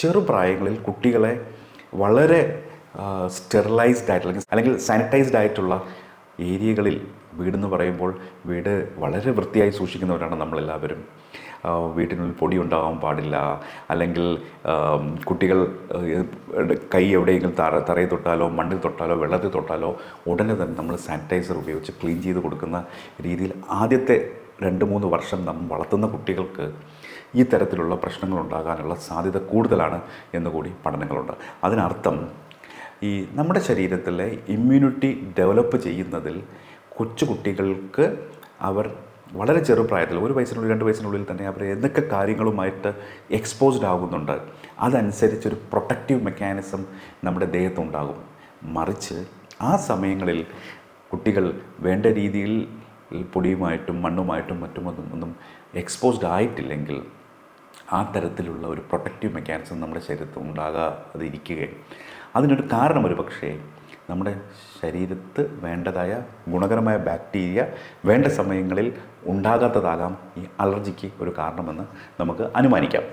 ചെറുപ്രായങ്ങളിൽ കുട്ടികളെ വളരെ സ്റ്റെറിലൈസ്ഡ് ആയിട്ടുള്ള അല്ലെങ്കിൽ സാനിറ്റൈസ്ഡ് ആയിട്ടുള്ള ഏരിയകളിൽ വീടെന്ന് പറയുമ്പോൾ വീട് വളരെ വൃത്തിയായി സൂക്ഷിക്കുന്നവരാണ് നമ്മളെല്ലാവരും. വീട്ടിനുള്ളിൽ പൊടി ഉണ്ടാകാൻ പാടില്ല, അല്ലെങ്കിൽ കുട്ടികൾ കൈ എവിടെയെങ്കിലും തറയിൽ തൊട്ടാലോ മണ്ണിൽ തൊട്ടാലോ വെള്ളത്തിൽ തൊട്ടാലോ ഉടനെ തന്നെ നമ്മൾ സാനിറ്റൈസർ ഉപയോഗിച്ച് ക്ലീൻ ചെയ്ത് കൊടുക്കുന്ന രീതിയിൽ ആദ്യത്തെ 2-3 വർഷം നമ്മൾ വളർത്തുന്ന കുട്ടികൾക്ക് ഈ തരത്തിലുള്ള പ്രശ്നങ്ങൾ ഉണ്ടാകാനുള്ള സാധ്യത കൂടുതലാണ് എന്നുകൂടി പഠനങ്ങളുണ്ട്. അതിനർത്ഥം ഈ നമ്മുടെ ശരീരത്തിലെ ഇമ്മ്യൂണിറ്റി ഡെവലപ്പ് ചെയ്യുന്നതിൽ കൊച്ചു കുട്ടികൾക്ക് അവർ വളരെ ചെറുപ്രായത്തിൽ 1 വയസ്സിനുള്ളിൽ 2 വയസ്സിനുള്ളിൽ തന്നെ അവർ എന്തൊക്കെ കാര്യങ്ങളുമായിട്ട് എക്സ്പോസ്ഡ് ആകുന്നുണ്ട്, അതനുസരിച്ചൊരു പ്രൊട്ടക്റ്റീവ് മെക്കാനിസം നമ്മുടെ ദേഹത്തുണ്ടാകും. മറിച്ച് ആ സമയങ്ങളിൽ കുട്ടികൾ വേണ്ട രീതിയിൽ പൊടിയുമായിട്ടും മണ്ണുമായിട്ടും മറ്റുമൊന്നും എക്സ്പോസ്ഡ് ആയിട്ടില്ലെങ്കിൽ ആ തരത്തിലുള്ള ഒരു പ്രൊട്ടക്റ്റീവ് മെക്കാനിസം നമ്മുടെ ശരീരത്തിൽ ഉണ്ടാകാതിരിക്കുകയും അതിനൊരു കാരണം ഒരു പക്ഷേ നമ്മുടെ ശരീരത്ത് വേണ്ടതായ ഗുണകരമായ ബാക്ടീരിയ വേണ്ട സമയങ്ങളിൽ ഉണ്ടാകാത്തതാകാം ഈ അലർജിക്ക് ഒരു കാരണമെന്ന് നമുക്ക് അനുമാനിക്കാം.